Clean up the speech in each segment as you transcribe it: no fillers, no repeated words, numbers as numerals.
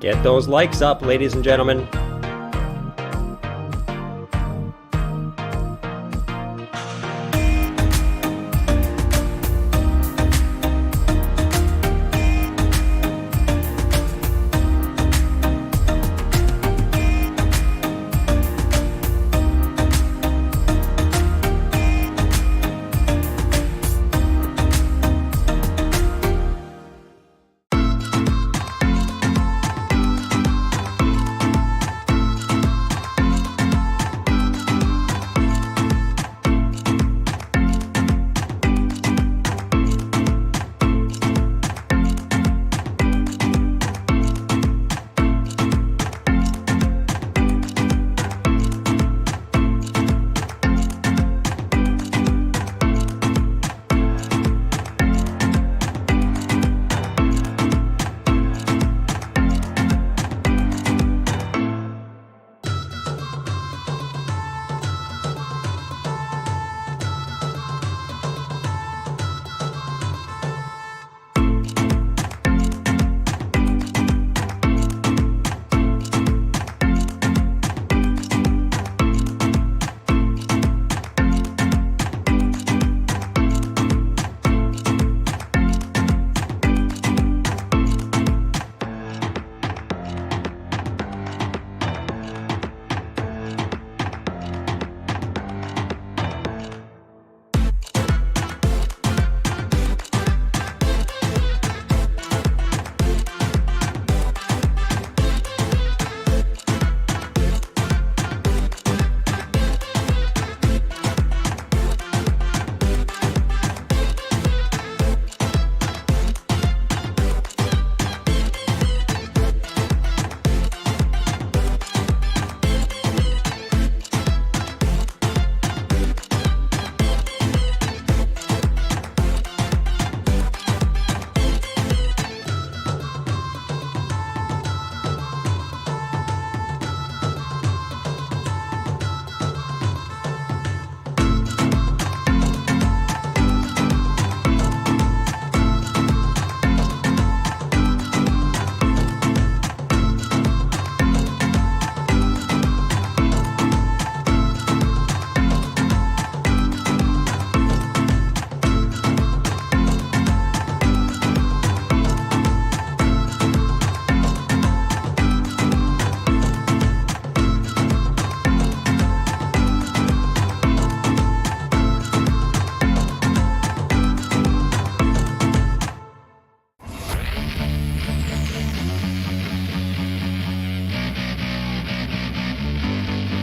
Get those likes up, ladies and gentlemen.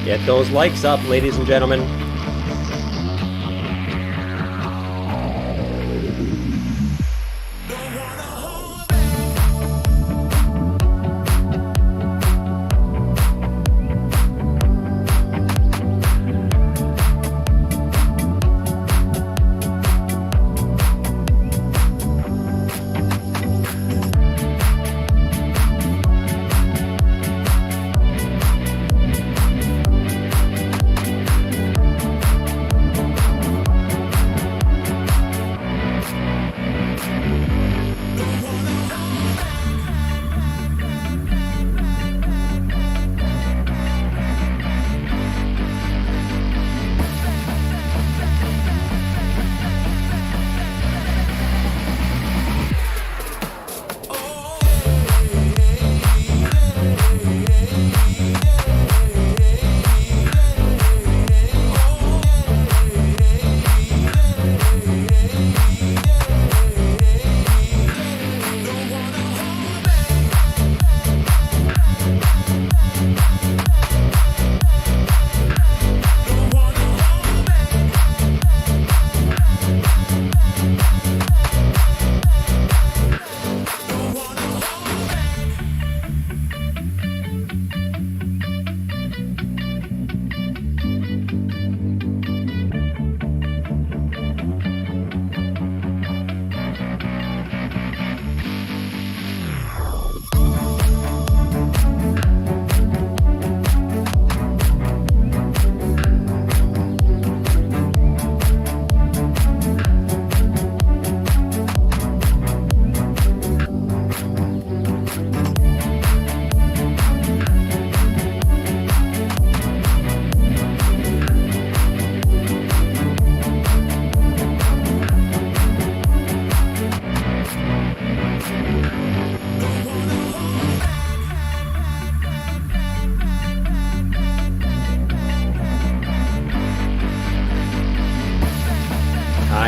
Get those likes up, ladies and gentlemen.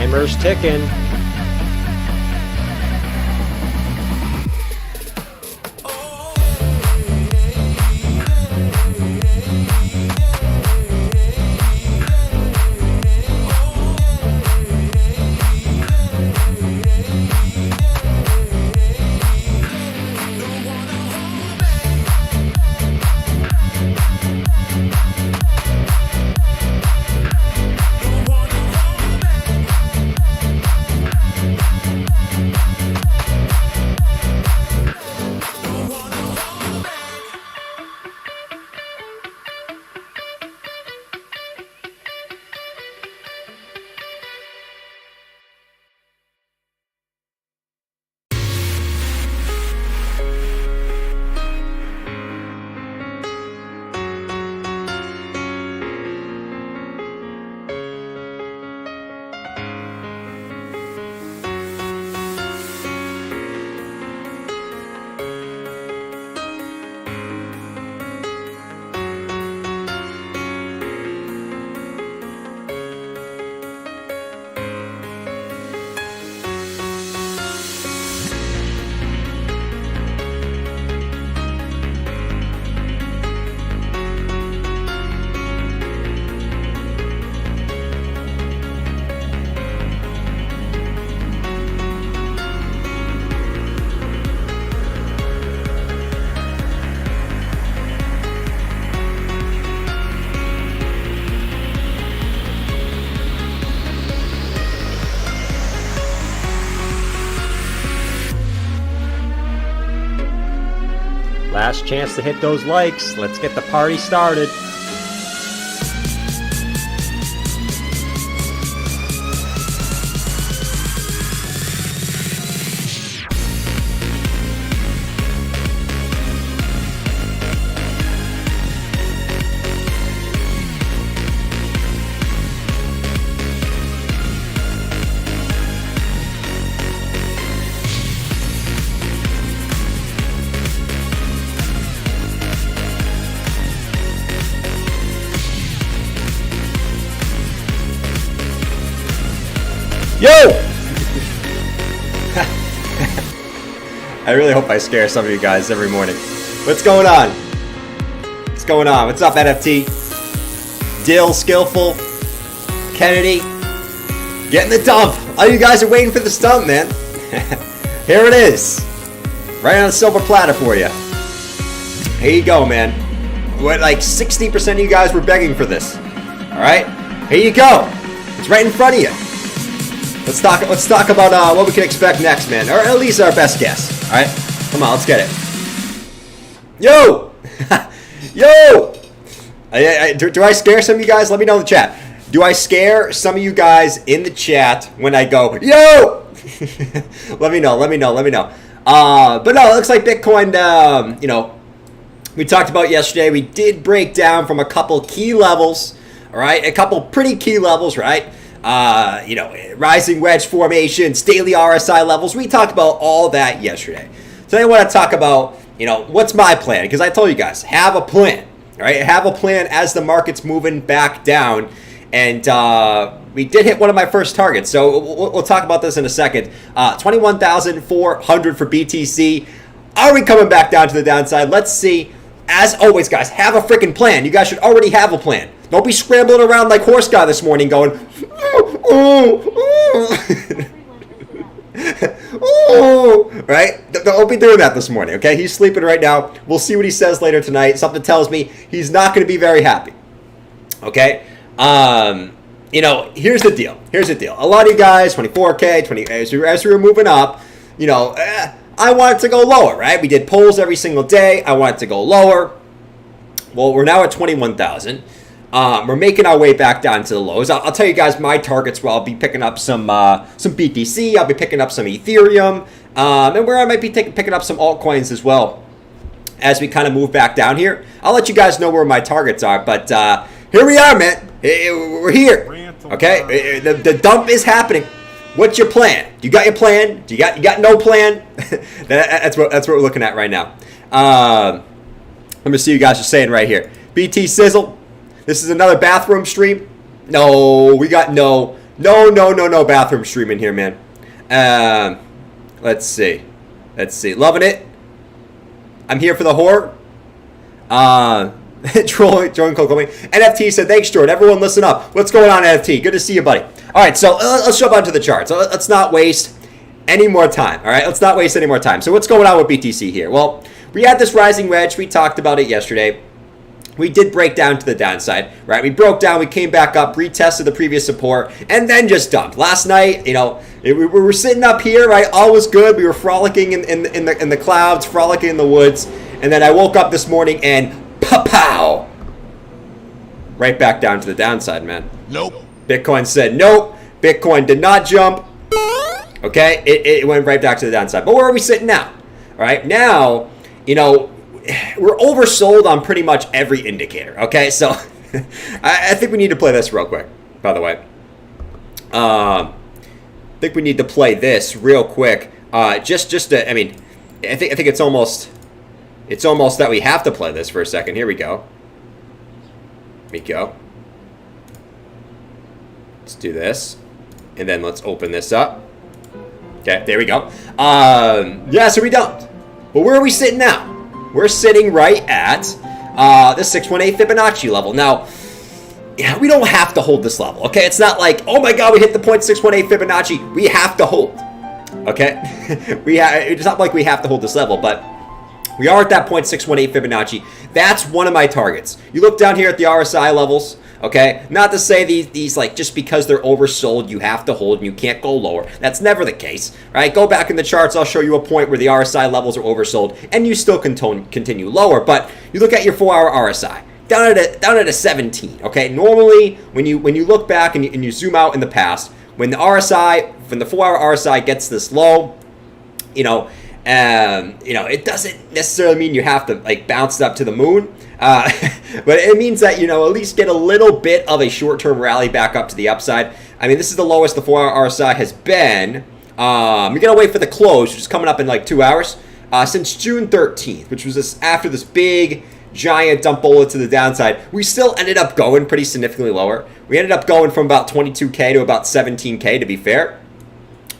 Timer's ticking. Last chance to hit those likes. Let's get the party started. Yo! I really hope I scare some of you guys every morning. What's going on? What's going on? What's up, NFT? Dill, Skillful, Kennedy, getting the dump. All you guys are waiting for the stump, man. Here it is. Right on a silver platter for you. Here you go, man. What, like 60% of you guys were begging for this. Alright? Here you go. It's right in front of you. Let's talk about what we can expect next, man. Or at least our best guess. Alright? Come on, let's get it. Yo! Yo! Do I scare some of you guys? Let me know in the chat. Do I scare some of you guys in the chat when I go, yo? Let me know. But no, it looks like Bitcoin, we talked about yesterday. We did break down from a couple key levels. Alright? A couple pretty key levels, right? Rising wedge formations, daily RSI levels. We talked about all that yesterday. Today I want to talk about, what's my plan? Because I told you guys, have a plan. All right, have a plan as the market's moving back down. And we did hit one of my first targets. So we'll talk about this in a second. 21,400 for BTC. Are we coming back down to the downside? Let's see. As always, guys, have a freaking plan. You guys should already have a plan. Don't be scrambling around like horse guy this morning going, right? Don't be doing that this morning, okay? He's sleeping right now. We'll see what he says later tonight. Something tells me he's not going to be very happy, okay? Here's the deal. A lot of you guys, 24K, 20, as we were moving up, I want it to go lower, right? We did polls every single day. I want it to go lower. Well, we're now at 21,000. We're making our way back down to the lows. I'll tell you guys my targets where I'll be picking up some BTC. I'll be picking up some Ethereum. And where I might be picking up some altcoins as well as we kind of move back down here. I'll let you guys know where my targets are. But here we are, man. We're here. Okay? The dump is happening. What's your plan? You got your plan? You got no plan? That's what we're looking at right now. Let me see what you guys are saying right here. BT Sizzle. This is another bathroom stream. No, we got no No bathroom streaming here, man. Let's see. Loving it. I'm here for the horror. Jordan Cole coming. NFT said, thanks, Jordan. Everyone listen up. What's going on, NFT? Good to see you, buddy. All right, so let's jump onto the charts. Let's not waste any more time. All right, let's not waste any more time. So what's going on with BTC here? Well, we had this rising wedge. We talked about it yesterday. We did break down to the downside, right? We broke down, we came back up, retested the previous support, and then just dumped. Last night, we were sitting up here, right? All was good. We were frolicking in the clouds, frolicking in the woods, and then I woke up this morning and pow! Right back down to the downside, man. Nope. Bitcoin said nope. Bitcoin did not jump. Okay, it went right back to the downside. But where are we sitting now? All right, now, we're oversold on pretty much every indicator, okay? So I think we need to play this real quick, by the way. I think we need to play this real quick. I think it's almost that we have to play this for a second. Here we go. Let's do this. And then let's open this up. Okay, there we go. So we don't. But where are we sitting now? We're sitting right at the 618 Fibonacci level. Now, we don't have to hold this level, okay? It's not like, oh my God, we hit the 0.618 Fibonacci. We have to hold, okay? It's not like we have to hold this level, but we are at that 0.618 Fibonacci. That's one of my targets. You look down here at the RSI levels, okay? Not to say these like, just because they're oversold, you have to hold and you can't go lower. That's never the case, right? Go back in the charts. I'll show you a point where the RSI levels are oversold and you still continue lower. But you look at your 4-hour RSI, down at a 17, okay? Normally, when you look back and you zoom out in the past, when the 4-hour RSI gets this low, it doesn't necessarily mean you have to like bounce it up to the moon. But it means that, at least get a little bit of a short-term rally back up to the upside. I mean, this is the lowest the 4-hour RSI has been. You're going to wait for the close, which is coming up in like 2 hours, since June 13th, which was after this big, giant dump bullet to the downside. We still ended up going pretty significantly lower. We ended up going from about 22K to about 17K, to be fair.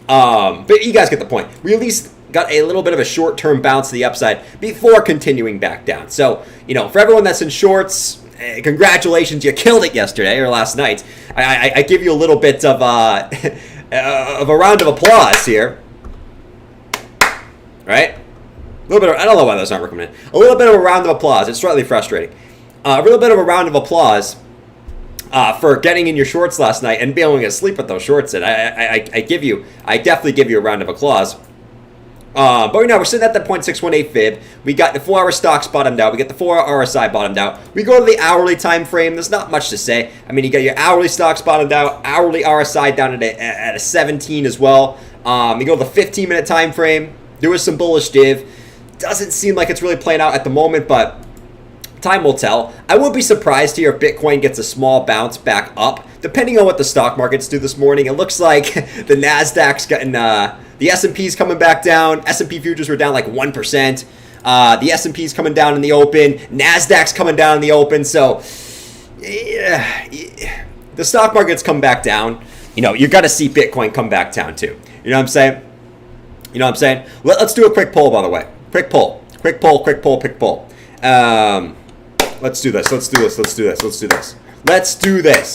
But you guys get the point. We at least got a little bit of a short-term bounce to the upside before continuing back down. So, for everyone that's in shorts, congratulations, you killed it yesterday or last night. I give you a little bit of a round of applause here, right? A little bit of, I don't know why those aren't coming in. A little bit of a round of applause. It's slightly frustrating. A little bit of a round of applause for getting in your shorts last night and being able to get sleep with those shorts in. I definitely give you a round of applause. But we're sitting at that 0.618 fib. We got the 4-hour stocks bottomed out. We got the 4-hour RSI bottomed out. We go to the hourly time frame. There's not much to say. I mean, you got your hourly stocks bottomed out, hourly RSI down at a 17 as well. You go to the 15-minute time frame. There was some bullish div. Doesn't seem like it's really playing out at the moment, but time will tell. I wouldn't be surprised here if Bitcoin gets a small bounce back up, depending on what the stock markets do this morning. It looks like the Nasdaq's gotten, the S&P's coming back down. S&P futures were down like 1%. The S&P's coming down in the open. Nasdaq's coming down in the open. So the stock market's come back down. You got to see Bitcoin come back down too. You know what I'm saying? Let's do a quick poll, by the way. Quick poll. Let's do this.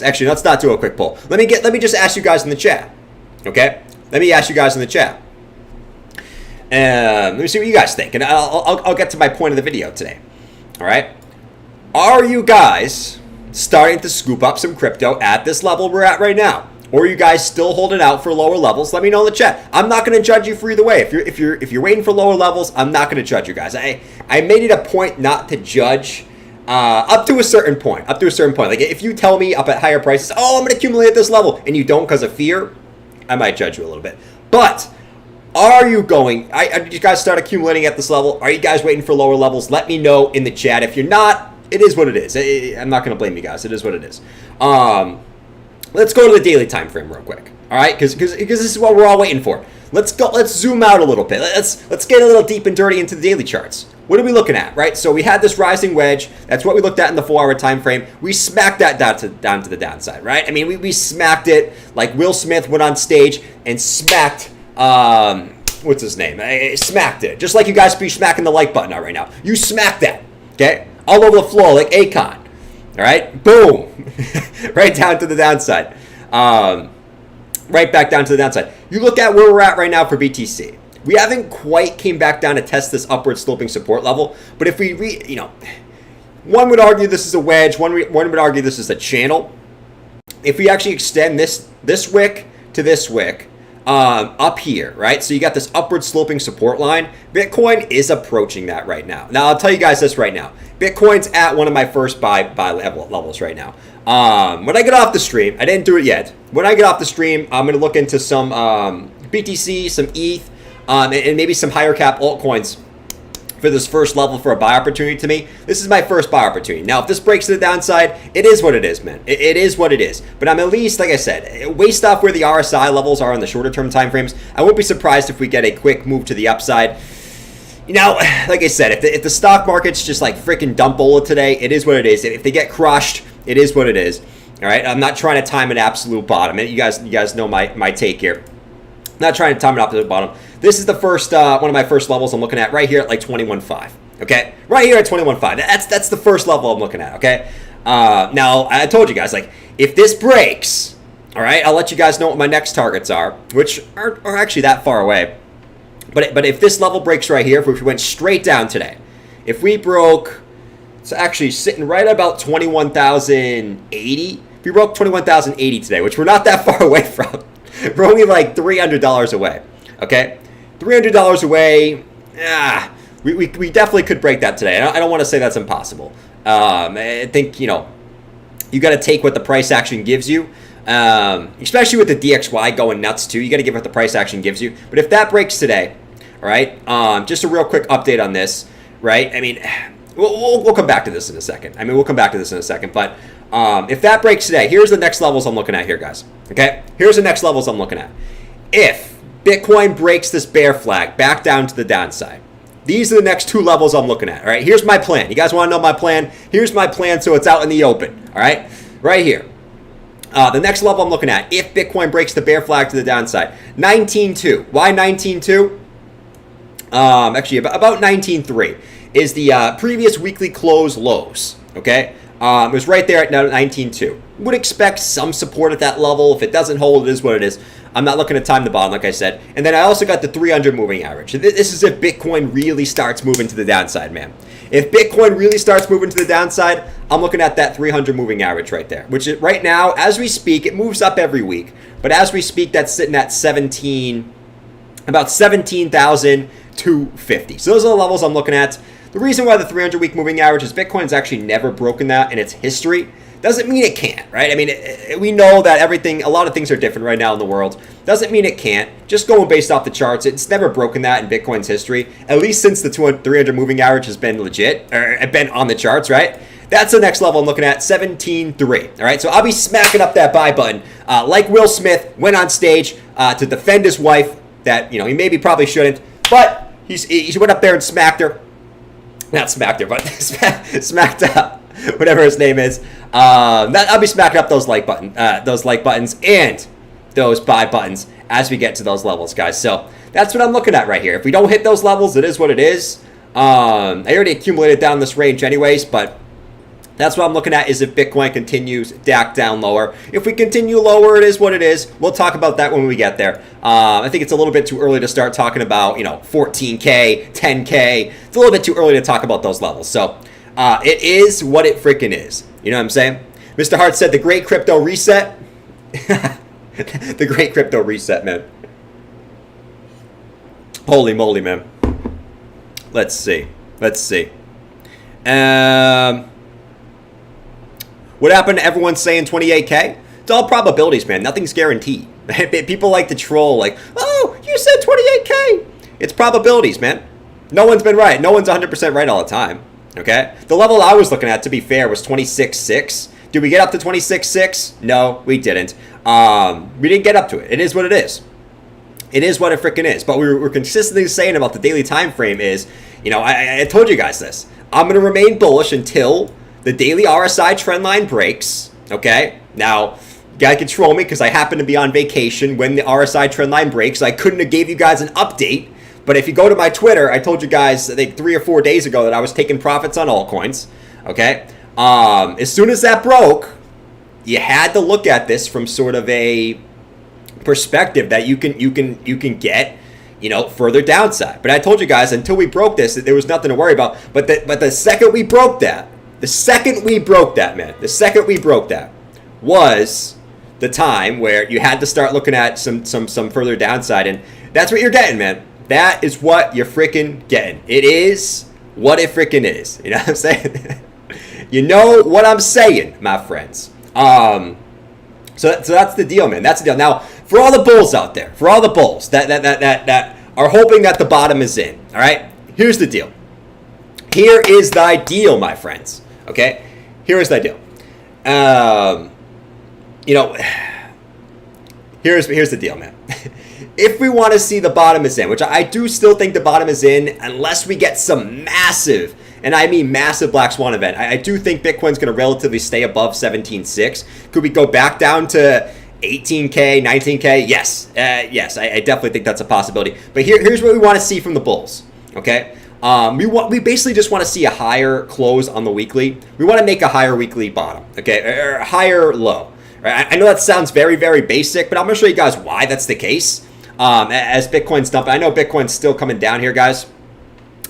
Actually, let's not do a quick poll. Let me just ask you guys in the chat. Okay? Let me ask you guys in the chat. Let me see what you guys think, and I'll get to my point of the video today. All right? Are you guys starting to scoop up some crypto at this level we're at right now? Or are you guys still holding out for lower levels? Let me know in the chat. I'm not going to judge you for either way. If you're waiting for lower levels, I'm not going to judge you guys. I made it a point not to judge up to a certain point. Like if you tell me up at higher prices, oh, I'm going to accumulate at this level, and you don't because of fear, I might judge you a little bit. But are you going? Did you guys start accumulating at this level? Are you guys waiting for lower levels? Let me know in the chat. If you're not, it is what it is. I'm not going to blame you guys. It is what it is. Let's go to the daily time frame real quick. All right, because this is what we're all waiting for. Let's go. Let's zoom out a little bit. Let's get a little deep and dirty into the daily charts. what are we looking at, right? So we had this rising wedge. That's what we looked at in the 4-hour time frame. We smacked that down to the downside, right? I mean, we smacked it like Will Smith went on stage and smacked, what's his name? Smacked it. Just like you guys be smacking the like button out right now. You smacked that, okay? All over the floor like Akon, all right? Boom. Right down to the downside. Right back down to the downside. You look at where we're at right now for BTC. We haven't quite came back down to test this upward sloping support level, but if we one would argue this is a wedge, one would argue this is a channel. If we actually extend this wick to this wick up here, right? So you got this upward sloping support line. Bitcoin is approaching that right now. Now I'll tell you guys this right now. Bitcoin's at one of my first buy levels right now. When I get off the stream, I didn't do it yet. When I get off the stream, I'm going to look into some BTC, some ETH, and maybe some higher cap altcoins for this first level for a buy opportunity to me. This is my first buy opportunity. Now, if this breaks to the downside, it is what it is, man. It is what it is. But I'm at least, like I said, based off where the RSI levels are in the shorter term time frames, I won't be surprised if we get a quick move to the upside. You know, like I said, if the stock market's just like freaking dumbola today, it is what it is. If they get crushed, it is what it is. All right, I'm not trying to time an absolute bottom. You guys know my take here. I'm not trying to time an absolute bottom. This is the first one of my first levels I'm looking at right here at like 21.5. Okay, right here at 21.5. That's the first level I'm looking at. Okay, now I told you guys, like, if this breaks, all right, I'll let you guys know what my next targets are, which are actually that far away. But if this level breaks right here, if we went straight down today, if we broke, it's actually sitting right about 21,080. If we broke 21,080 today, which we're not that far away from, we're only like $300 away. Okay, $300 away. We definitely could break that today. I don't want to say that's impossible. I think you got to take what the price action gives you. Especially with the DXY going nuts too, you got to give what the price action gives you. But if that breaks today, all right, just a real quick update on this, right? I mean, we'll come back to this in a second. But if that breaks today, here's the next levels I'm looking at here, guys. Okay, here's the next levels I'm looking at. If Bitcoin breaks this bear flag back down to the downside, these are the next two levels I'm looking at. All right, here's my plan. You guys want to know my plan? Here's my plan, so it's out in the open. All right, right here. The next level I'm looking at, if Bitcoin breaks the bear flag to the downside, 19.2. Why 19.2? Actually, about 19.3 is the previous weekly close lows. Okay, it was right there at 19.2. Would expect some support at that level. If it doesn't hold, it is what it is. I'm not looking to time the bottom, like I said. And then I also got the 300 moving average. This is if Bitcoin really starts moving to the downside, man. If Bitcoin really starts moving to the downside, I'm looking at that 300 moving average right there, which is right now, as we speak, it moves up every week. But as we speak, that's sitting at about 17,250. So those are the levels I'm looking at. The reason why the 300-week moving average is Bitcoin's actually never broken that in its history. Doesn't mean it can't, right? I mean, we know that a lot of things are different right now in the world. Doesn't mean it can't. Just going based off the charts, it's never broken that in Bitcoin's history, at least since the 300 moving average has been legit, or been on the charts, right? That's the next level I'm looking at, 17.3, all right? So I'll be smacking up that buy button. Like Will Smith went on stage to defend his wife that, he maybe probably shouldn't, but he went up there and smacked her. Not smacked her, but smacked up, whatever his name is. I'll be smacking up those like buttons and those buy buttons as we get to those levels, guys. So that's what I'm looking at right here. If we don't hit those levels, it is what it is. I already accumulated down this range anyways, but that's what I'm looking at is if Bitcoin continues DAC down lower. If we continue lower, it is what it is. We'll talk about that when we get there. I think it's a little bit too early to start talking about, 14K, 10K. It's a little bit too early to talk about those levels. So it is what it freaking is. You know what I'm saying? Mr. Hart said the great crypto reset. The great crypto reset, man. Holy moly, man. Let's see. What happened to everyone saying 28K? It's all probabilities, man. Nothing's guaranteed. People like to troll like, oh, you said 28K. It's probabilities, man. No one's been right. No one's 100% right all the time. Okay? The level I was looking at, to be fair, was 26.6. Did we get up to 26.6? No, we didn't. We didn't get up to it. It is what it is. It is what it freaking is. But we're consistently saying about the daily time frame is You know, I told you guys this. I'm going to remain bullish until the daily RSI trend line breaks. Okay? Now, you guys can troll me because I happen to be on vacation when the RSI trend line breaks. I couldn't have gave you guys an update. But if you go to my Twitter, I told you guys, I think 3 or 4 days ago that I was taking profits on altcoins. Okay? As soon as that broke, you had to look at this from sort of a perspective that you can get, you know, further downside. But I told you guys, until we broke this, that there was nothing to worry about. But the second we broke that, man, the second we broke that was the time where you had to start looking at some further downside. And that's what you're getting, man. That is what you're freaking getting. It is what it freaking is. You know what I'm saying? You know what I'm saying, my friends. So that's the deal, man. That's the deal. Now, for all the bulls out there, for all the bulls that are hoping that the bottom is in, all right? Here's the deal. Here is the deal, my friends. Okay? Here is the deal. You know, here's the deal, man. If we want to see the bottom is in, which I do still think the bottom is in, unless we get some massive, and I mean massive black swan event. I do think Bitcoin's going to relatively stay above 17.6. Could we go back down to 18K, 19K? Yes. Yes, I definitely think that's a possibility. But here's what we want to see from the bulls, okay? We basically just want to see a higher close on the weekly. We want to make a higher weekly bottom, okay? Or a higher low. Right? I know that sounds very, very basic, but I'm going to show you guys why that's the case. As Bitcoin's dumping. I know Bitcoin's still coming down here, guys.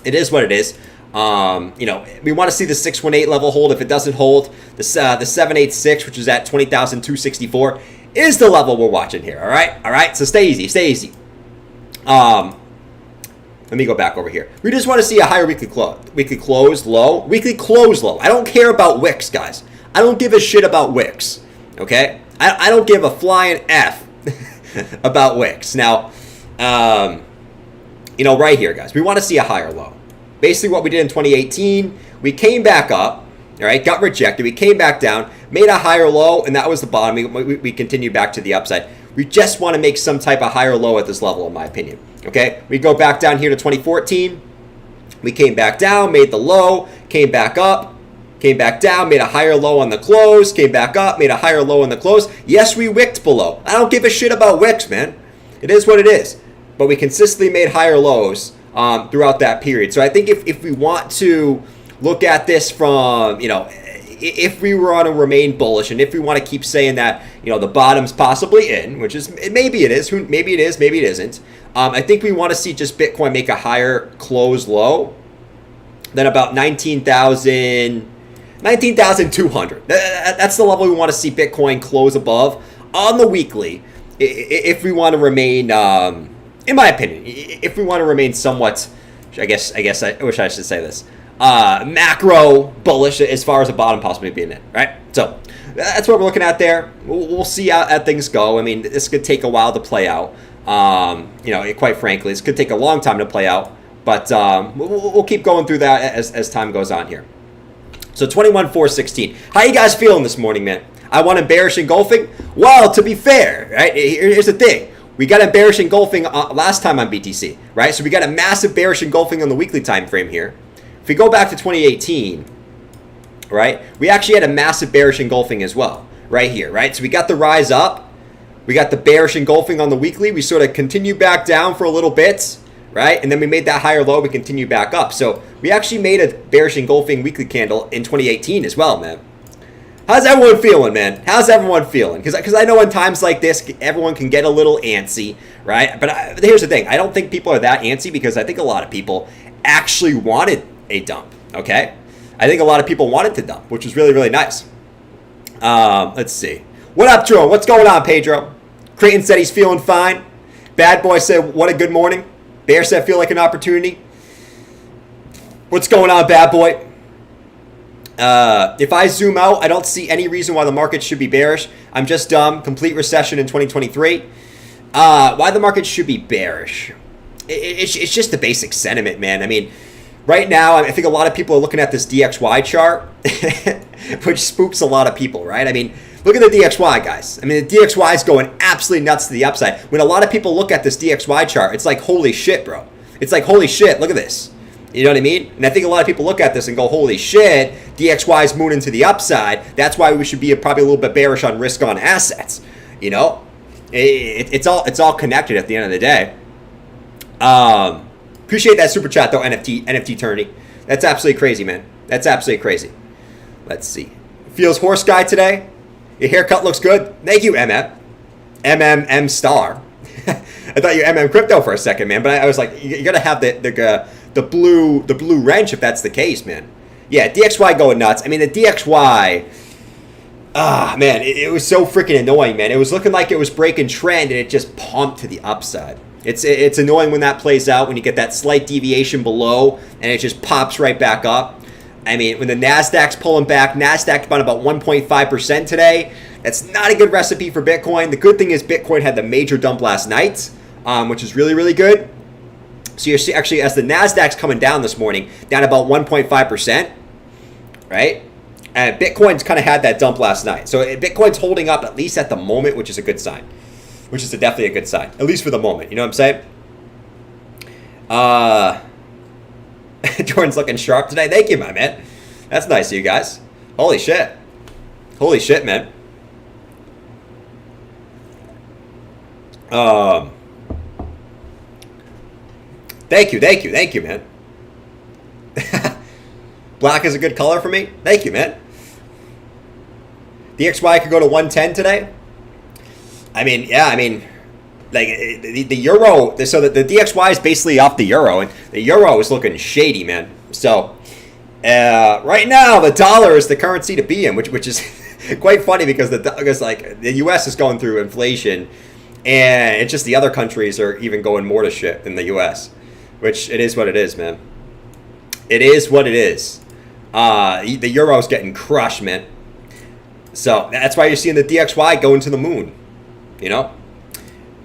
It is what it is. You know, we want to see the 618 level hold. If it doesn't hold, the 786, which is at 20,264, is the level we're watching here. All right. So stay easy. Let me go back over here. We just want to see a higher weekly close low. I don't care about wicks, guys. I don't give a shit about wicks. Okay. I don't give a flying F about wicks. Now, you know, right here, guys, we want to see a higher low. Basically what we did in 2018, we came back up, all right, got rejected. We came back down, made a higher low, and that was the bottom. We continued back to the upside. We just want to make some type of higher low at this level, in my opinion, okay? We go back down here to 2014. We came back down, made the low, came back up, came back down, made a higher low on the close, came back up, made a higher low on the close. Yes, we wicked below. I don't give a shit about wicks, man. It is what it is. But we consistently made higher lows throughout that period. So I think if we want to look at this from, you know, if we want to remain bullish and if we want to keep saying that, you know, the bottom's possibly in, which is, maybe it is, maybe it is, maybe it isn't. I think we want to see just Bitcoin make a higher close low than about 19,200. That's the level we want to see Bitcoin close above on the weekly if we want to remain, in my opinion, if we want to remain somewhat, I guess I wish I should say this, macro bullish as far as the bottom possibly being in, right? So that's what we're looking at there. We'll see how things go. I mean, this could take a while to play out. You know, quite frankly, this could take a long time to play out, but we'll keep going through that as time goes on here. So 21,416. How you guys feeling this morning, man? I want bearish engulfing. Well, to be fair, right? Here's the thing. We got a bearish engulfing last time on BTC, right? So we got a massive bearish engulfing on the weekly time frame here. If we go back to 2018, right? We actually had a massive bearish engulfing as well, right here, right? So we got the rise up. We got the bearish engulfing on the weekly. We sort of continue back down for a little bit, right? And then we made that higher low. We continue back up. So we actually made a bearish engulfing weekly candle in 2018 as well, man. How's everyone feeling, man? How's everyone feeling? Because I know in times like this, everyone can get a little antsy, right? But here's the thing. I don't think people are that antsy because I think a lot of people actually wanted a dump, okay? I think a lot of people wanted to dump, which was really, really nice. Let's see. What up, Drew? What's going on, Pedro? Creighton said he's feeling fine. Bad Boy said, what a good morning. Bear said, feel like an opportunity. What's going on, Bad Boy? If I zoom out, I don't see any reason why the market should be bearish. I'm just dumb. Complete recession in 2023. Why the market should be bearish? It's just the basic sentiment, man. I mean, right now, I think a lot of people are looking at this DXY chart, which spooks a lot of people, right? I mean, look at the DXY, guys. I mean, the DXY is going absolutely nuts to the upside. When a lot of people look at this DXY chart, it's like, holy shit, bro. It's like, holy shit, look at this. You know what I mean? And I think a lot of people look at this and go, holy shit, DXY is moving to the upside. That's why we should be probably a little bit bearish on risk on assets. You know? It's all connected at the end of the day. Appreciate that super chat though, NFT tourney. That's absolutely crazy, man. That's absolutely crazy. Let's see. Feels horse guy today. Your haircut looks good. Thank you, MMM star. I thought you were MM crypto for a second, man. But I was like, you gotta have the blue wrench if that's the case, man. Yeah, DXY going nuts. I mean, the DXY. Man, it was so freaking annoying, man. It was looking like it was breaking trend, and it just pumped to the upside. It's annoying when that plays out, when you get that slight deviation below, and it just pops right back up. I mean, when the NASDAQ's pulling back, NASDAQ's down about 1.5% today. That's not a good recipe for Bitcoin. The good thing is Bitcoin had the major dump last night, which is really, really good. So you're actually, as the NASDAQ's coming down this morning, down about 1.5%, right? And Bitcoin's kind of had that dump last night. So Bitcoin's holding up, at least at the moment, which is a good sign. Which is definitely a good sign, at least for the moment. You know what I'm saying? Jordan's looking sharp today. Thank you, my man. That's nice of you guys. Holy shit. Holy shit, man. Thank you, man. Black is a good color for me. Thank you, man. DXY could go to 110 today. I mean, yeah, like the euro. So the DXY is basically off the euro, and the euro is looking shady, man. So right now the dollar is the currency to be in, which is quite funny because the U.S. is going through inflation, and it's just the other countries are even going more to shit than the U.S. Which it is what it is, man. It is what it is. The euro's getting crushed, man. So that's why you're seeing the DXY going to the moon. You know?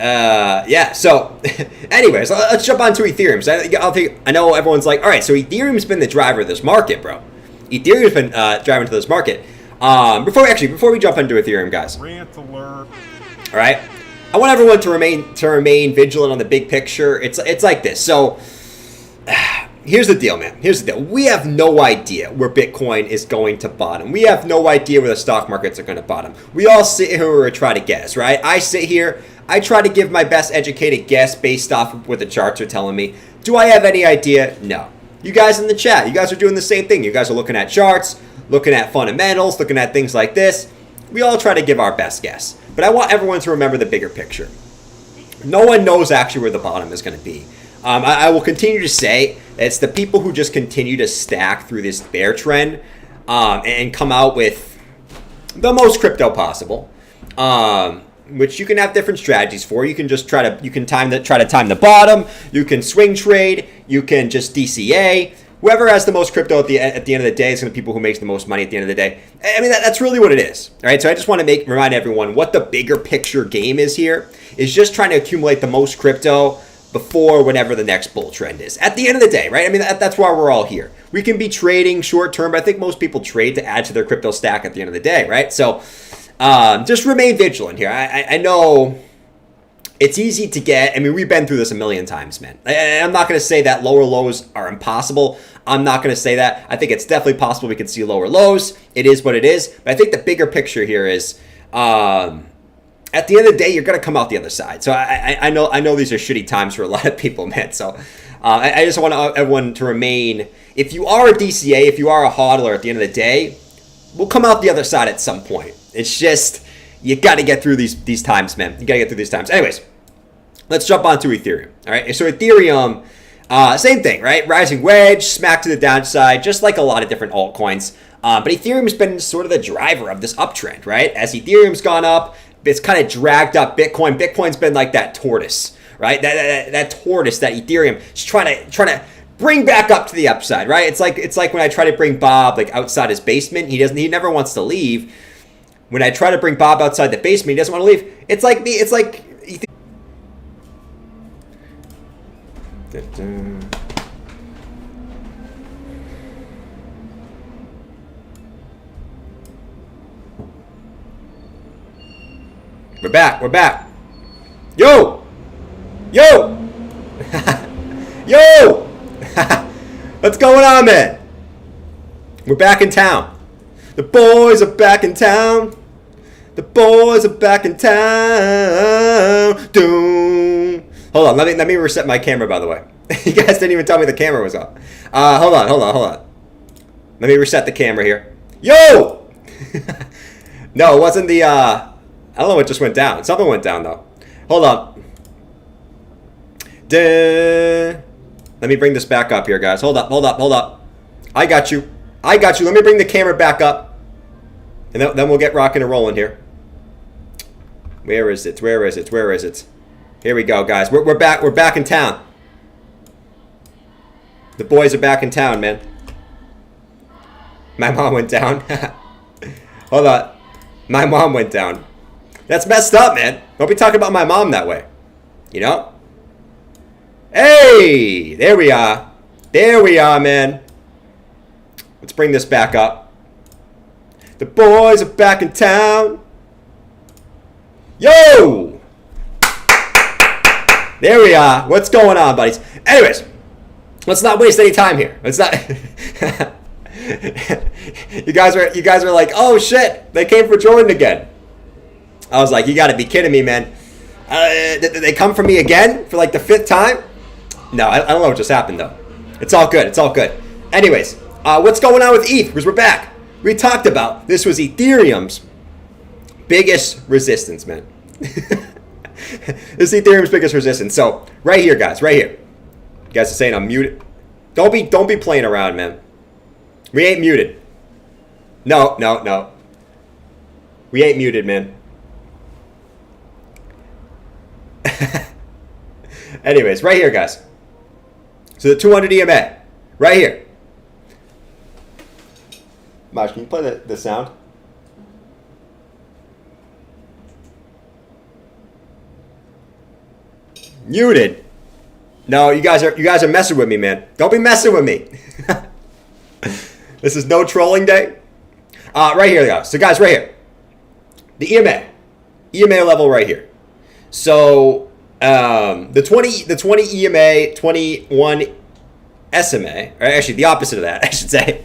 Yeah, so anyways, let's jump on to Ethereum. So I know everyone's like, all right, so Ethereum's been the driver of this market, bro. Ethereum's been driving to this market. Before we jump into Ethereum, guys. Rant alert. All right? I want everyone to remain vigilant on the big picture. It's like this. So here's the deal, man. Here's the deal. We have no idea where Bitcoin is going to bottom. We have no idea where the stock markets are going to bottom. We all sit here and try to guess, right? I sit here. I try to give my best educated guess based off of what the charts are telling me. Do I have any idea? No. You guys in the chat, you guys are doing the same thing. You guys are looking at charts, looking at fundamentals, looking at things like this. We all try to give our best guess. But I want everyone to remember the bigger picture. No one knows actually where the bottom is going to be. I will continue to say it's the people who just continue to stack through this bear trend and come out with the most crypto possible, which you can have different strategies for. You can just try to time the bottom. You can swing trade. You can just DCA. Whoever has the most crypto at the end of the day is going to be people who makes the most money at the end of the day. I mean, that's really what it is. All right, so I just want to remind everyone what the bigger picture game is here. Is just trying to accumulate the most crypto before whenever the next bull trend is. At the end of the day, right? I mean, that's why we're all here. We can be trading short term, but I think most people trade to add to their crypto stack at the end of the day, right? So just remain vigilant here. I know it's easy to get. I mean, we've been through this a million times, man. I'm not going to say that lower lows are impossible. I'm not going to say that. I think it's definitely possible we could see lower lows. It is what it is. But I think the bigger picture here is at the end of the day, you're going to come out the other side. So I know these are shitty times for a lot of people, man. So I just want everyone to remain. If you are a DCA, if you are a hodler at the end of the day, we'll come out the other side at some point. It's just, you got to get through these times, man. You got to get through these times. Anyways, let's jump on to Ethereum. All right, so Ethereum, same thing, right? Rising wedge, smack to the downside, just like a lot of different altcoins. But Ethereum's been sort of the driver of this uptrend, right? As Ethereum's gone up, it's kind of dragged up Bitcoin. Bitcoin's been like that tortoise, right? That tortoise that Ethereum is trying to bring back up to the upside, right? It's like when I try to bring Bob like outside his basement, he never wants to leave. When I try to bring Bob outside the basement, he doesn't want to leave. It's like me. It's like. We're back. Yo! Yo! What's going on, man? We're back in town. The boys are back in town. The boys are back in town. Doom. Hold on, let me reset my camera, by the way. You guys didn't even tell me the camera was off. Hold on. Let me reset the camera here. Yo! No, it wasn't the, I don't know what just went down. Something went down, though. Hold on. Let me bring this back up here, guys. Hold up. I got you. Let me bring the camera back up. And then we'll get rocking and rolling here. Where is it? Here we go, guys. We're back in town. The boys are back in town, man. My mom went down. Hold on. My mom went down. That's messed up, man. Don't be talking about my mom that way. You know? Hey! There we are. Man. Let's bring this back up. The boys are back in town. Yo! There we are. What's going on, buddies? Anyways, let's not waste any time here. Let's not... You guys were like, oh shit, they came for Jordan again. I was like, you gotta be kidding me, man. Did they come for me again for like the 5th time? No, I don't know what just happened though. It's all good. Anyways, what's going on with ETH? Because we're back. We talked about this was Ethereum's biggest resistance, man. This is Ethereum's biggest resistance. So right here, guys, right here. You guys are saying I'm muted. Don't be playing around, man. We ain't muted. No. We ain't muted, man. Anyways, right here, guys. So the 200 EMA, right here. Maj, can you play the sound? Muted. No, you guys are messing with me, man. Don't be messing with me. This is no trolling day. Right here, guys. So, guys, right here. The EMA level right here. So, the 20 EMA, 21 SMA, or actually the opposite of that, I should say.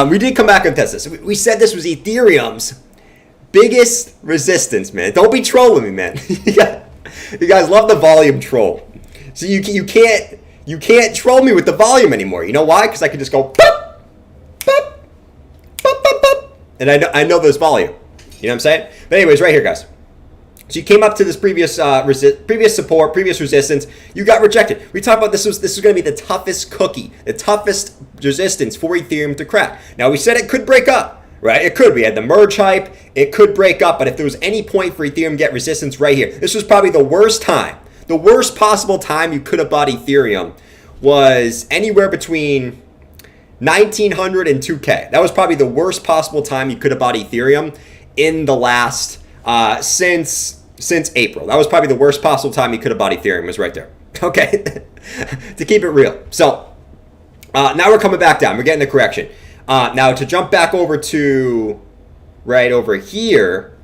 We did come back and test this. We said this was Ethereum's biggest resistance, man. Don't be trolling me, man. You guys love the volume troll. So you can't troll me with the volume anymore. You know why? Because I can just go boop, boop, boop, boop, boop, and I know there's volume. You know what I'm saying? But anyways, right here, guys. So you came up to this previous support, previous resistance. You got rejected. We talked about this was going to be the toughest cookie, the toughest resistance for Ethereum to crack. Now we said it could break up, right? It could. We had the merge hype. It could break up, but if there was any point for Ethereum to get resistance right here, this was probably the worst time. The worst possible time you could have bought Ethereum was anywhere between 1,900 and 2K. That was probably the worst possible time you could have bought Ethereum in the last since April. That was probably the worst possible time you could have bought Ethereum, was right there. Okay, to keep it real. So now we're coming back down. We're getting the correction. Now to jump back over to right over here,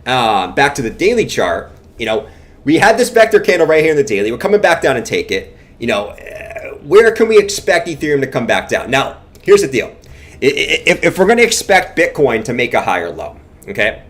back to the daily chart. You know, we had this vector candle right here in the daily. We're coming back down and take it. You know, where can we expect Ethereum to come back down? Now, here's the deal. If we're going to expect Bitcoin to make a higher low, okay,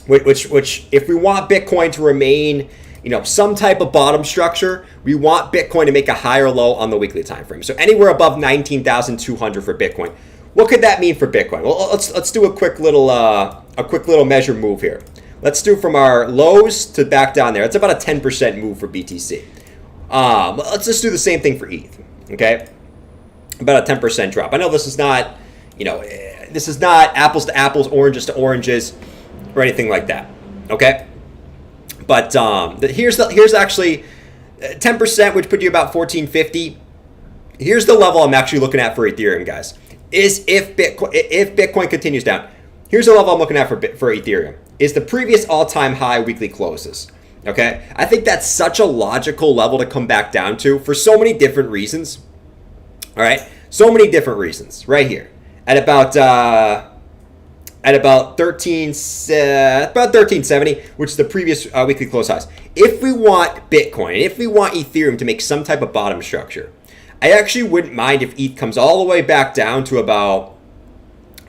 which if we want Bitcoin to remain, you know, some type of bottom structure, we want Bitcoin to make a higher low on the weekly time frame. So anywhere above 19,200 for Bitcoin. What could that mean for Bitcoin? Well, let's do a quick little measure move here. Let's do from our lows to back down there. It's about a 10% move for BTC. Let's just do the same thing for ETH. Okay, about a 10% drop. I know this is not, you know, this is not apples to apples, oranges to oranges, or anything like that. Okay, but here's actually 10%, which put you about 1450. Here's the level I'm actually looking at for Ethereum, guys. Is if Bitcoin continues down. Here's the level I'm looking at for Ethereum. Is the previous all-time high weekly closes. Okay, I think that's such a logical level to come back down to for so many different reasons. All right, so many different reasons. Right here at about 1370, which is the previous weekly close highs. If we want Bitcoin, if we want Ethereum to make some type of bottom structure, I actually wouldn't mind if ETH comes all the way back down to about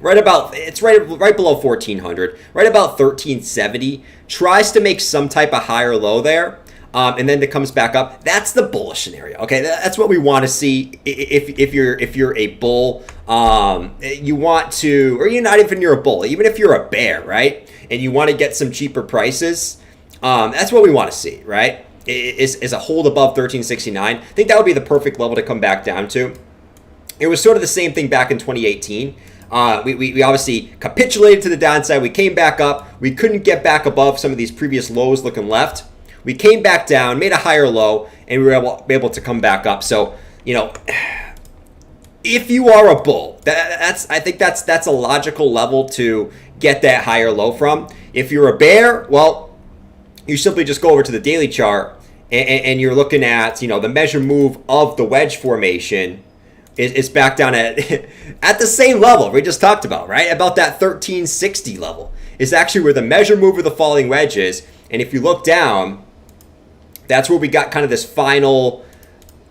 right below 1400, right about 1370, tries to make some type of higher low there, and then it comes back up. That's the bullish scenario. Okay, that's what we want to see. If you're a bull, you want to, or you're a bull, even if you're a bear, right, and you want to get some cheaper prices, that's what we want to see, right? Is a hold above 1369. I think that would be the perfect level to come back down to. It was sort of the same thing back in 2018. We obviously capitulated to the downside. We came back up. We couldn't get back above some of these previous lows looking left. We came back down, made a higher low, and we were able to come back up. So, if you are a bull, I think that's a logical level to get that higher low from. If you're a bear, well, you simply just go over to the daily chart and you're looking at, the measure move of the wedge formation is back down at the same level we just talked about, right? About that 1360 level is actually where the measure move of the falling wedge is. And if you look down, that's where we got kind of this final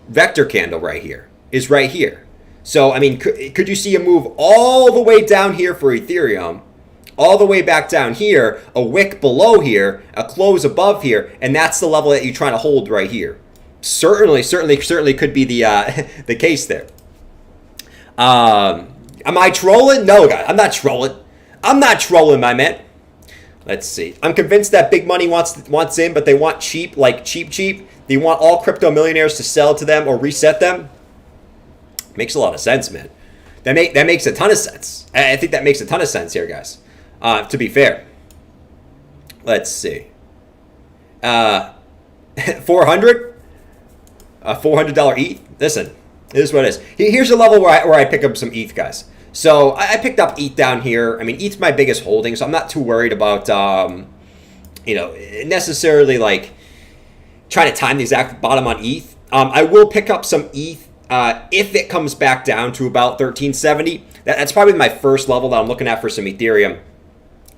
vector candle right here, is right here. So, I mean, could you see a move all the way down here for Ethereum, all the way back down here, a wick below here, a close above here, and that's the level that you're trying to hold right here? Certainly could be the case there. Am I trolling? No, guys, I'm not trolling. I'm not trolling, my man. Let's see. I'm convinced that big money wants in, but they want cheap, like cheap. They want all crypto millionaires to sell to them or reset them. Makes a lot of sense, man. That makes a ton of sense. I think that makes a ton of sense here, guys. To be fair. Let's see. 400? $400 ETH? Listen, this is what it is. Here's a level where I pick up some ETH, guys. So I picked up ETH down here. I mean, ETH's my biggest holding, so I'm not too worried about, necessarily like trying to time the exact bottom on ETH. I will pick up some ETH if it comes back down to about 1370. That's probably my first level that I'm looking at for some Ethereum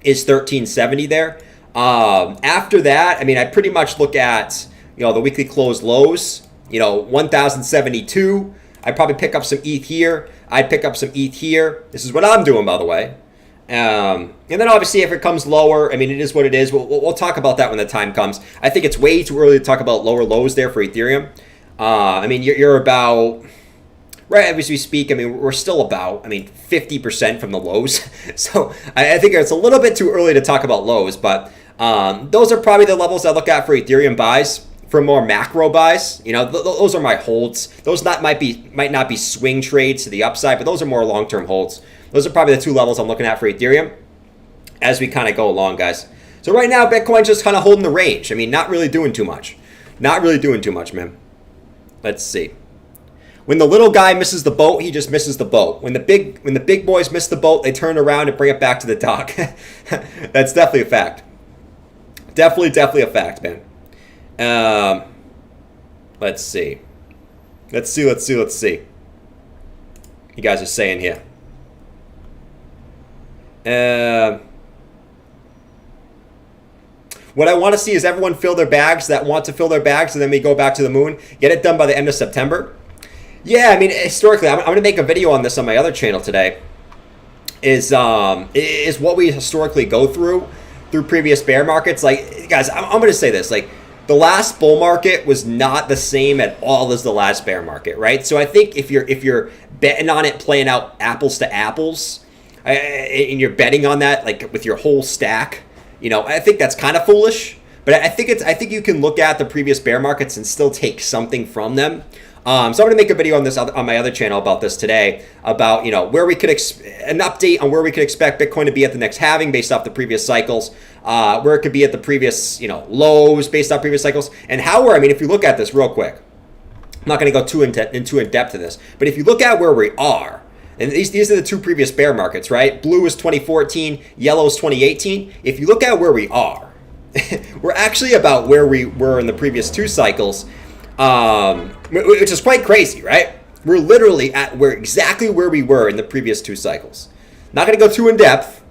is 1370 there. After that, I mean, I pretty much look at, the weekly close lows, 1072. I'd probably pick up some ETH here. I'd pick up some ETH here. This is what I'm doing, by the way. And then obviously if it comes lower, I mean, it is what it is. We'll talk about that when the time comes. I think it's way too early to talk about lower lows there for Ethereum. I mean, you're about, right as we speak, I mean, we're still about, 50% from the lows. So I think it's a little bit too early to talk about lows, but those are probably the levels I look at for Ethereum buys. For more macro buys, those are my holds. Those might not be swing trades to the upside, but those are more long-term holds. Those are probably the two levels I'm looking at for Ethereum as we kind of go along, guys. So right now, Bitcoin's just kind of holding the range. I mean, not really doing too much. Not really doing too much, man. Let's see. When the little guy misses the boat, he just misses the boat. When the big boys miss the boat, they turn around and bring it back to the dock. That's definitely a fact. Definitely a fact, man. Let's see. Let's see. You guys are saying here. What I want to see is everyone fill their bags that want to fill their bags, and then we go back to the moon. Get it done by the end of September. Yeah, I mean, historically, I'm going to make a video on this on my other channel today. Is what we historically go through previous bear markets. Like, guys, I'm going to say this. Like, the last bull market was not the same at all as the last bear market, right? So I think if you're betting on it, playing out apples to apples, and you're betting on that like with your whole stack, I think that's kind of foolish. But I think you can look at the previous bear markets and still take something from them. So I'm going to make a video on this on my other channel about this today, about where we could an update on where we could expect Bitcoin to be at the next halving based off the previous cycles, where it could be at the previous lows based off previous cycles, and how if you look at this real quick, I'm not going to go too in depth to this, but if you look at where we are, and these are the two previous bear markets, right? Blue is 2014, yellow is 2018. If you look at where we are, we're actually about where we were in the previous two cycles. Which is quite crazy, right? We're literally at exactly where we were in the previous two cycles. Not going to go too in depth,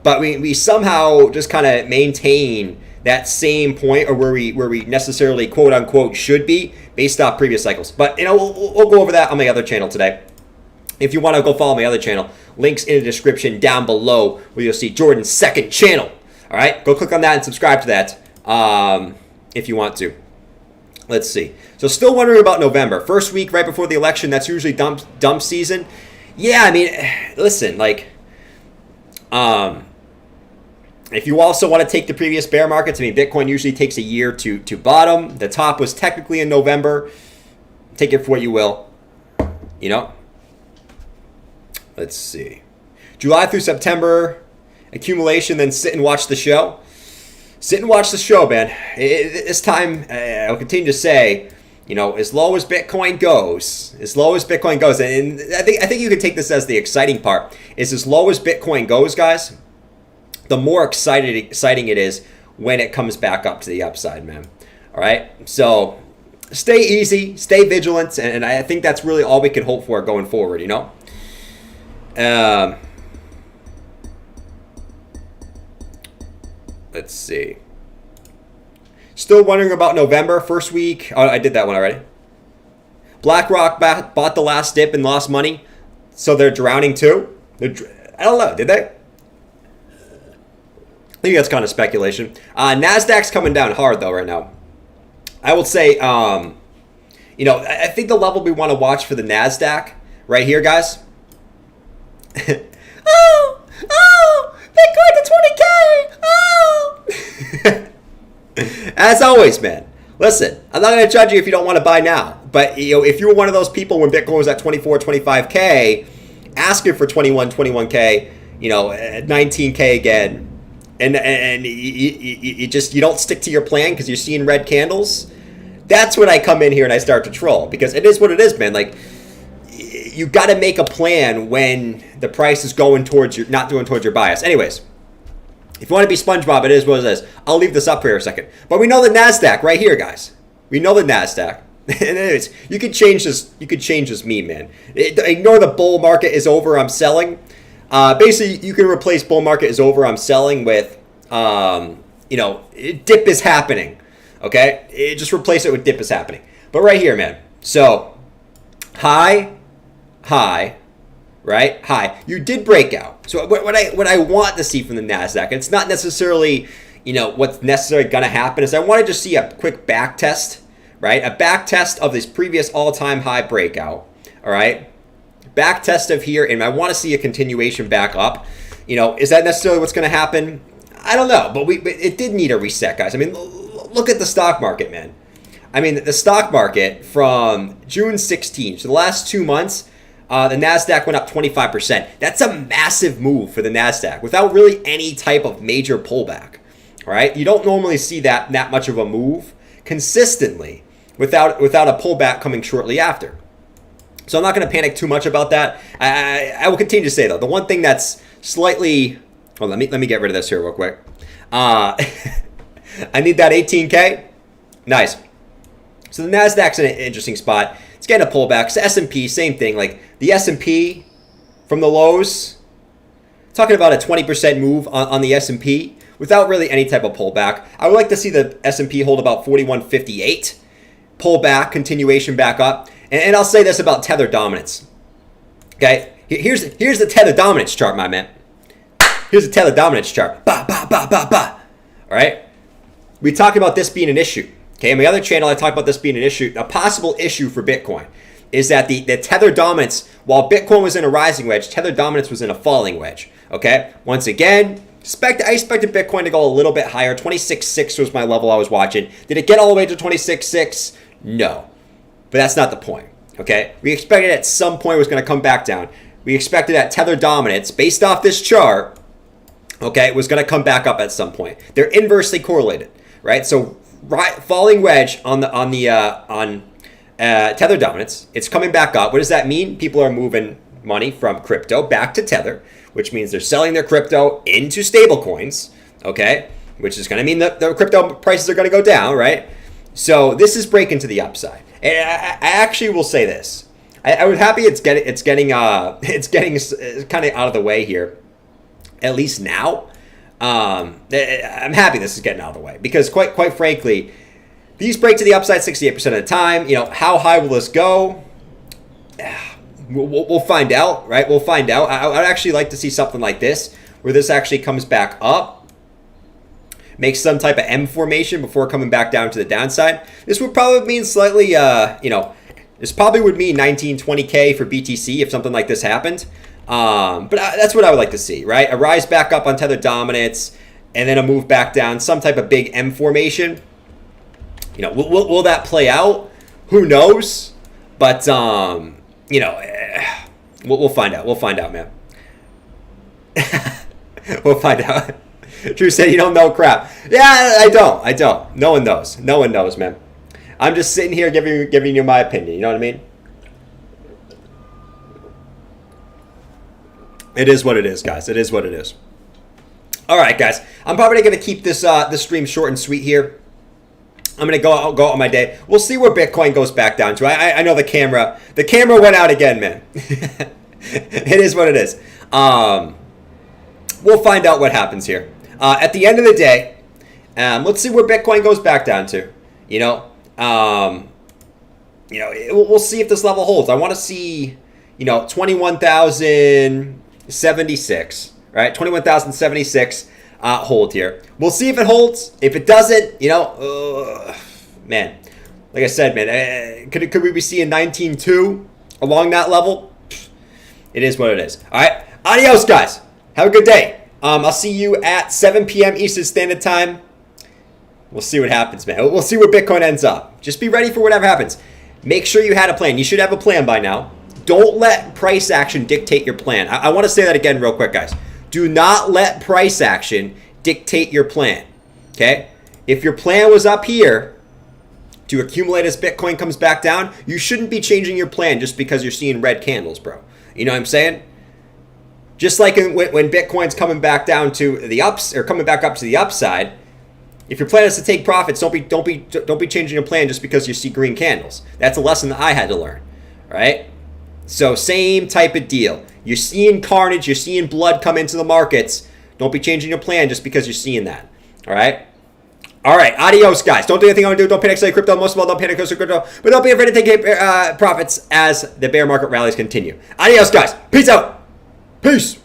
but we somehow just kind of maintain that same point or where we necessarily quote unquote should be based off previous cycles. But we'll go over that on my other channel today. If you want to go follow my other channel, links in the description down below where you'll see Jordan's second channel. All right, go click on that and subscribe to that if you want to. Let's see. So still wondering about November. First week right before the election, that's usually dump season. Yeah, I mean, listen, like, if you also want to take the previous bear markets, I mean, Bitcoin usually takes a year to bottom. The top was technically in November. Take it for what you will, Let's see. July through September, accumulation, then sit and watch the show. Sit and watch the show, man. This time, I'll continue to say, as low as Bitcoin goes, and I think you can take this as the exciting part, is as low as Bitcoin goes, guys, the more exciting it is when it comes back up to the upside, man. All right? So stay easy, stay vigilant, and I think that's really all we can hope for going forward, Let's see. Still wondering about November, first week. Oh, I did that one already. BlackRock bought the last dip and lost money, so they're drowning too. I don't know, did they? I think that's kind of speculation. NASDAQ's coming down hard though right now. I would say, I think the level we want to watch for the NASDAQ right here, guys. Oh, Bitcoin to 20K. Oh. As always, man. Listen, I'm not going to judge you if you don't want to buy now. But if you were one of those people when Bitcoin was at 24, 25K, asking for 21K, at 19K again, and you don't stick to your plan because you're seeing red candles, that's when I come in here and I start to troll. Because it is what it is, man. Like, you got to make a plan when the price is going towards not doing towards your bias. Anyways, if you want to be SpongeBob, it is what it is. I'll leave this up here a second. But we know the NASDAQ right here, guys. We know the NASDAQ. And anyways, you could change this. You could change this meme, man. Ignore the bull market is over, I'm selling. Basically, you can replace bull market is over, I'm selling with, dip is happening. Okay? Just replace it with dip is happening. But right here, man. So, high, right? High. You did break out. So what I want to see from the NASDAQ, it's not necessarily, what's necessarily going to happen, is I want to just see a quick back test, right? A back test of this previous all-time high breakout, all right? Back test of here, and I want to see a continuation back up. Is that necessarily what's going to happen? I don't know, but it did need a reset, guys. I mean, look at the stock market, man. I mean, the stock market from June 16th, so the last 2 months, the NASDAQ went up 25%. That's a massive move for the NASDAQ without really any type of major pullback. All right? You don't normally see that much of a move consistently without a pullback coming shortly after. So I'm not going to panic too much about that. I will continue to say, though, the one thing that's slightly... Well, let me get rid of this here real quick. I need that 18K. Nice. So the NASDAQ's in an interesting spot. It's getting a pullback. So S&P, same thing. Like the S&P from the lows, talking about a 20% move on the S&P without really any type of pullback. I would like to see the S&P hold about 41.58, pull back, continuation back up. And I'll say this about tether dominance. Okay, here's the tether dominance chart, my man. Here's the tether dominance chart. Ba, ba, ba, ba, ba. All right, we talked about this being an issue. Okay, on my other channel, I talked about this being an issue, a possible issue for Bitcoin, is that the tether dominance, while Bitcoin was in a rising wedge, tether dominance was in a falling wedge. Okay, once again, I expected Bitcoin to go a little bit higher. 26.6 was my level I was watching. Did it get all the way to 26.6? No, but that's not the point. Okay, we expected at some point it was going to come back down. We expected that tether dominance, based off this chart, okay, was going to come back up at some point. They're inversely correlated, right? So falling wedge on tether dominance, it's coming back up. What does that mean? People are moving money from crypto back to tether, which means they're selling their crypto into stable coins, okay, which is going to mean that the crypto prices are going to go down, right? So this is breaking to the upside. And I actually will say this. I was happy it's getting kind of out of the way here, at least now. I'm happy this is getting out of the way because quite frankly, these break to the upside 68% of the time. You know, how high will this go? We'll find out, right? We'll find out. I'd actually like to see something like this where this actually comes back up, makes some type of M formation before coming back down to the downside. This would probably mean slightly, you know, this probably would mean 19, 20K for BTC if something like this happened. But that's what I would like to see, right? A rise back up on tether dominance and then a move back down, some type of big M formation. You know, will that play out? Who knows? But, you know, we'll find out. We'll find out, man. We'll find out. Drew said you don't know crap. Yeah, I don't. No one knows. No one knows, man. I'm just sitting here giving you my opinion. You know what I mean? It is what it is, guys. It is what it is. All right, guys. I'm probably going to keep this stream short and sweet here. I'm going to go out on my day. We'll see where Bitcoin goes back down to. I know the camera went out again, man. It is what it is. We'll find out what happens here. At the end of the day, let's see where Bitcoin goes back down to. You know, we'll see if this level holds. I want to see, 21,076, right? 21,076 hold here. We'll see if it holds. If it doesn't, man, like I said, man, could we be seeing 19.2 along that level? It is what it is. All right. Adios, guys. Have a good day. I'll see you at 7 p.m. Eastern Standard Time. We'll see what happens, man. We'll see where Bitcoin ends up. Just be ready for whatever happens. Make sure you had a plan. You should have a plan by now. Don't let price action dictate your plan. I want to say that again real quick, guys. Do not let price action dictate your plan, okay? If your plan was up here to accumulate as Bitcoin comes back down, you shouldn't be changing your plan just because you're seeing red candles, bro. You know what I'm saying? Just like when Bitcoin's coming back down to the ups or coming back up to the upside, if your plan is to take profits, don't be changing your plan just because you see green candles. That's a lesson that I had to learn, all right? So same type of deal. You're seeing carnage, you're seeing blood come into the markets. Don't be changing your plan just because you're seeing that, all right? All right, adios, guys. Don't do anything I want to do. Don't panic, selling crypto. Most of all, don't panic, selling crypto. But don't be afraid to take profits as the bear market rallies continue. Adios, guys. Peace out. Peace.